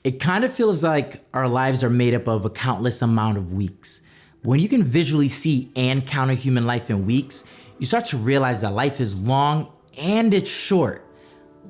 It kind of feels like our lives are made up of a countless amount of weeks. When you can visually see and count a human life in weeks, you start to realize that life is long and it's short.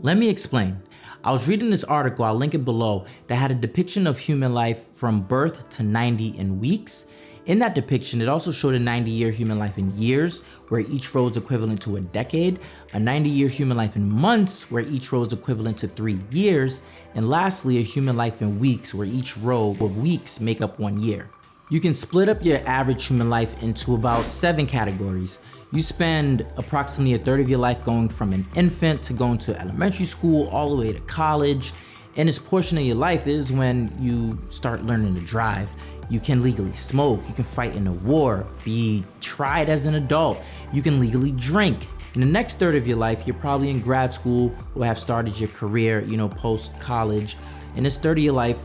Let me explain. I was reading this article, I'll link it below, that had a depiction of human life from birth to 90 in weeks. In that depiction, it also showed a 90-year human life in years, where each row is equivalent to a decade, a 90-year human life in months, where each row is equivalent to 3 years, and lastly, a human life in weeks, where each row of weeks make up 1 year. You can split up your average human life into about 7 categories. You spend approximately a third of your life going from an infant to going to elementary school, all the way to college. In this portion of your life, this is when you start learning to drive. You can legally smoke, you can fight in a war, be tried as an adult, you can legally drink. In the next third of your life, you're probably in grad school or have started your career, post-college. In this third of your life,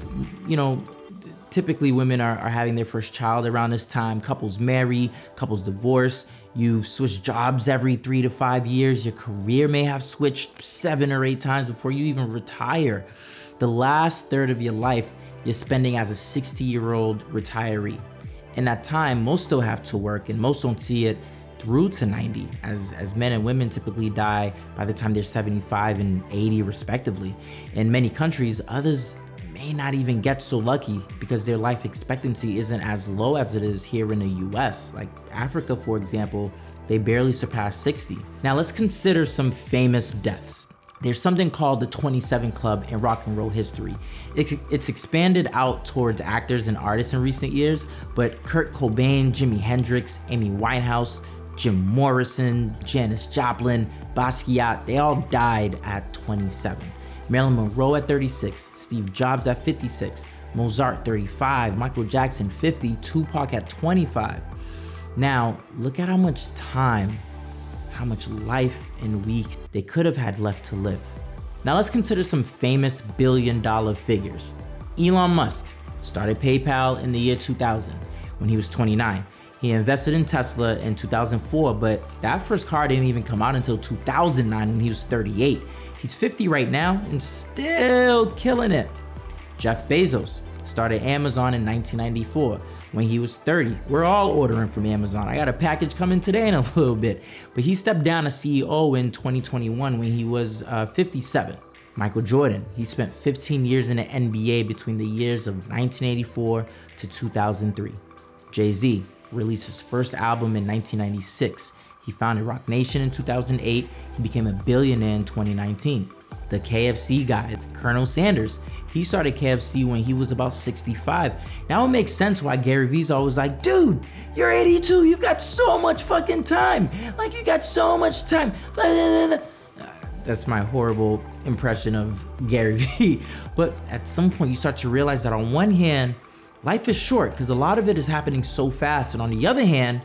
typically women are having their first child around this time. Couples marry, couples divorce. You've switched jobs every 3 to 5 years. Your career may have switched 7 or 8 times before you even retire. The last third of your life you're spending as a 60-year-old retiree. In that time, most still have to work and most don't see it through to 90, as men and women typically die by the time they're 75 and 80 respectively. In many countries, others may not even get so lucky because their life expectancy isn't as low as it is here in the US. Like Africa, for example, they barely surpass 60. Now let's consider some famous deaths. There's something called the 27 Club in rock and roll history. It's expanded out towards actors and artists in recent years, but Kurt Cobain, Jimi Hendrix, Amy Winehouse, Jim Morrison, Janis Joplin, Basquiat, they all died at 27. Marilyn Monroe at 36, Steve Jobs at 56, Mozart 35, Michael Jackson 50, Tupac at 25. Now, look at how much time, how much life and weeks they could have had left to live. Now let's consider some famous billion-dollar figures. Elon Musk started PayPal in the year 2000 when he was 29. He invested in Tesla in 2004, but that first car didn't even come out until 2009 when he was 38. He's 50 right now and still killing it. Jeff Bezos started Amazon in 1994 when he was 30. We're all ordering from Amazon. I got a package coming today in a little bit. But he stepped down as CEO in 2021 when he was 57. Michael Jordan, he spent 15 years in the NBA between the years of 1984 to 2003. Jay-Z released his first album in 1996. He founded Roc Nation in 2008. He became a billionaire in 2019. The KFC guy, Colonel Sanders, he started KFC when he was about 65. Now it makes sense why Gary Vee's always like, dude, you're 82, you've got so much fucking time. Like, you got so much time. That's my horrible impression of Gary Vee. But at some point you start to realize that on one hand, life is short because a lot of it is happening so fast. And on the other hand,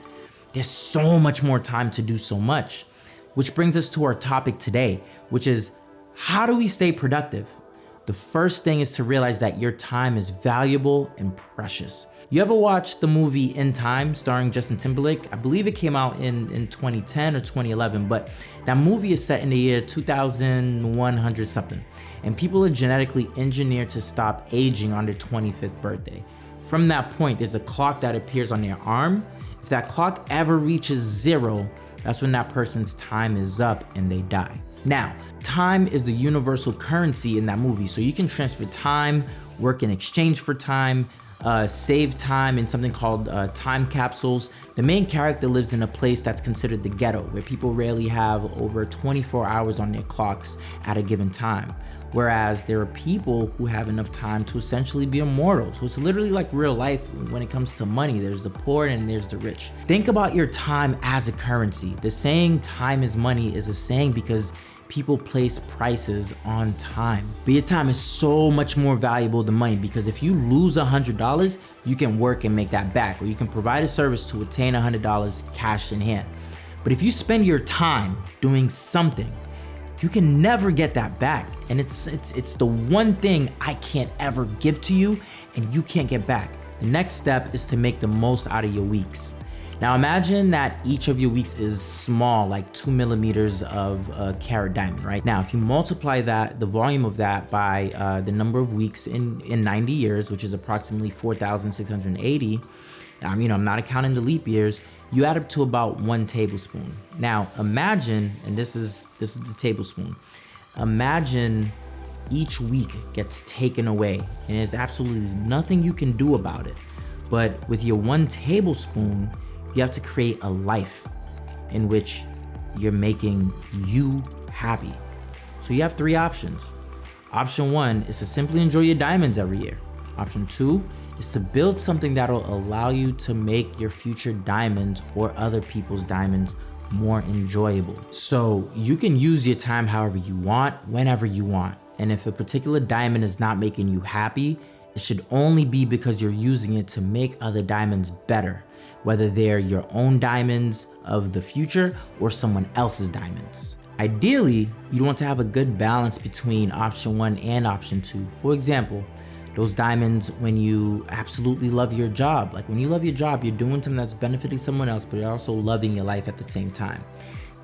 there's so much more time to do so much. Which brings us to our topic today, which is, how do we stay productive? The first thing is to realize that your time is valuable and precious. You ever watched the movie In Time starring Justin Timberlake? I believe it came out in 2010 or 2011, but that movie is set in the year 2100 something. And people are genetically engineered to stop aging on their 25th birthday. From that point, there's a clock that appears on their arm. If that clock ever reaches 0, that's when that person's time is up and they die. Now, time is the universal currency in that movie, so you can transfer time, work in exchange for time, save time in something called time capsules. The main character lives in a place that's considered the ghetto, where people rarely have over 24 hours on their clocks at a given time. Whereas there are people who have enough time to essentially be immortal. So it's literally like real life when it comes to money. There's the poor and there's the rich. Think about your time as a currency. The saying time is money is a saying because people place prices on time. But your time is so much more valuable than money, because if you lose $100, you can work and make that back, or you can provide a service to attain $100 cash in hand. But if you spend your time doing something, you can never get that back. And it's the one thing I can't ever give to you and you can't get back. The next step is to make the most out of your weeks. Now imagine that each of your weeks is small, like 2 millimeters of a carat diamond, right? Now, if you multiply that, the volume of that by the number of weeks in 90 years, which is approximately 4,680, I'm not counting the leap years, you add up to about 1 tablespoon. Now imagine, and this is the tablespoon, imagine each week gets taken away and there's absolutely nothing you can do about it. But with your 1 tablespoon, you have to create a life in which you're making you happy. So you have 3 options. Option 1 is to simply enjoy your diamonds every year. Option 2 is to build something that'll allow you to make your future diamonds or other people's diamonds more enjoyable. So you can use your time however you want, whenever you want. And if a particular diamond is not making you happy, it should only be because you're using it to make other diamonds better, whether they're your own diamonds of the future or someone else's diamonds. Ideally, you want to have a good balance between option 1 and option 2. For example, those diamonds when you absolutely love your job. Like when you love your job, you're doing something that's benefiting someone else, but you're also loving your life at the same time.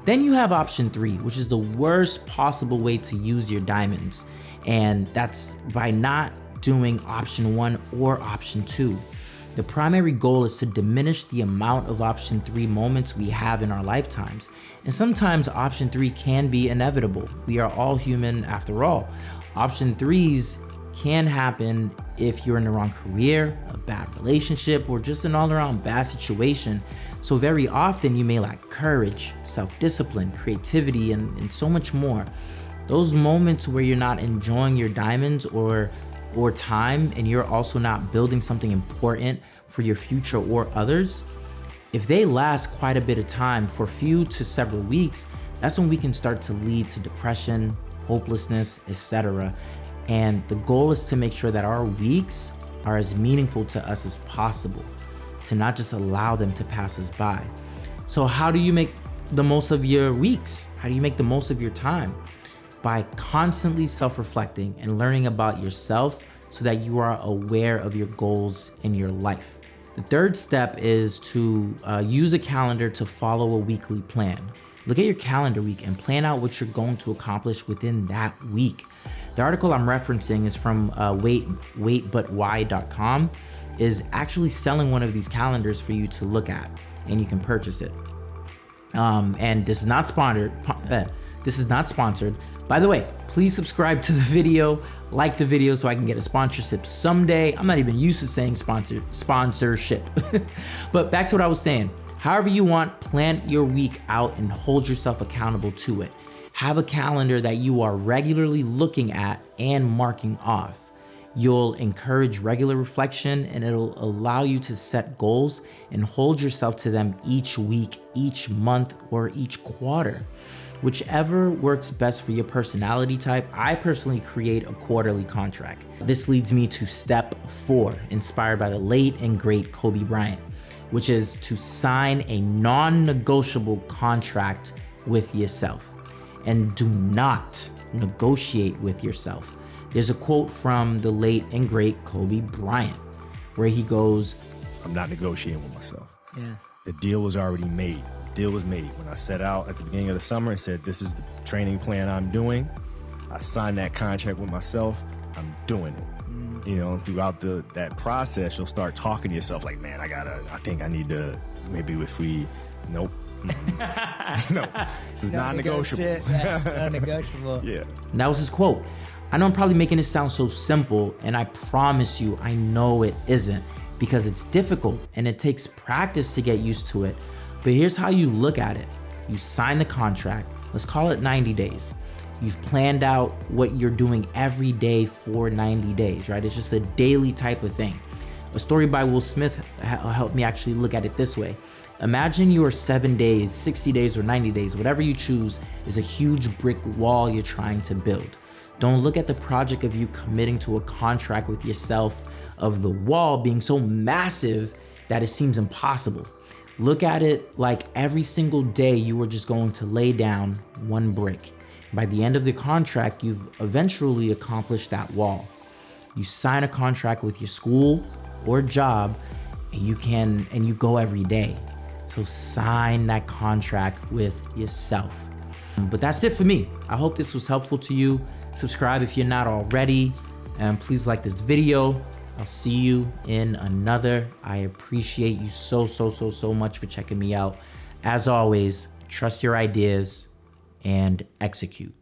Then you have option 3, which is the worst possible way to use your diamonds. And that's by not doing option 1 or option 2. The primary goal is to diminish the amount of option 3 moments we have in our lifetimes. And sometimes option 3 can be inevitable. We are all human after all. Option 3s can happen if you're in the wrong career, a bad relationship, or just an all-around bad situation. So very often you may lack courage, self-discipline, creativity, and so much more. Those moments where you're not enjoying your diamonds or time, and you're also not building something important for your future or others, if they last quite a bit of time, for a few to several weeks, that's when we can start to lead to depression, hopelessness, etc. And the goal is to make sure that our weeks are as meaningful to us as possible, to not just allow them to pass us by. So how do you make the most of your weeks? How do you make the most of your time? By constantly self-reflecting and learning about yourself so that you are aware of your goals in your life. The third step is to use a calendar to follow a weekly plan. Look at your calendar week and plan out what you're going to accomplish within that week. The article I'm referencing is from waitbutwhy.com, is actually selling one of these calendars for you to look at, and you can purchase it. And this is not sponsored. By the way, please subscribe to the video, like the video so I can get a sponsorship someday. I'm not even used to saying sponsorship. But back to what I was saying. However you want, plan your week out and hold yourself accountable to it. Have a calendar that you are regularly looking at and marking off. You'll encourage regular reflection, and it'll allow you to set goals and hold yourself to them each week, each month, or each quarter. Whichever works best for your personality type. I personally create a quarterly contract. This leads me to step 4, inspired by the late and great Kobe Bryant, which is to sign a non-negotiable contract with yourself. And do not negotiate with yourself. There's a quote from the late and great Kobe Bryant where he goes, I'm not negotiating with myself. Yeah. The deal was already made. The deal was made. When I set out at the beginning of the summer and said, this is the training plan I'm doing, I signed that contract with myself. I'm doing it. You know, throughout that process, you'll start talking to yourself like, man, I think I need to, maybe if we, nope. No, this is non-negotiable. Yeah, non-negotiable. Yeah. And that was his quote. I know I'm probably making it sound so simple, and I promise you, I know it isn't, because it's difficult and it takes practice to get used to it. But here's how you look at it. You sign the contract, let's call it 90 days. You've planned out what you're doing every day for 90 days, right? It's just a daily type of thing. A story by Will Smith helped me actually look at it this way. Imagine your 7 days, 60 days, or 90 days, whatever you choose, is a huge brick wall you're trying to build. Don't look at the project of you committing to a contract with yourself of the wall being so massive that it seems impossible. Look at it like every single day you were just going to lay down one brick. By the end of the contract, you've eventually accomplished that wall. You sign a contract with your school or job, and you go every day. So sign that contract with yourself. But that's it for me. I hope this was helpful to you. Subscribe if you're not already, and please like this video. I'll see you in another. I appreciate you so much for checking me out. As always, trust your ideas and execute.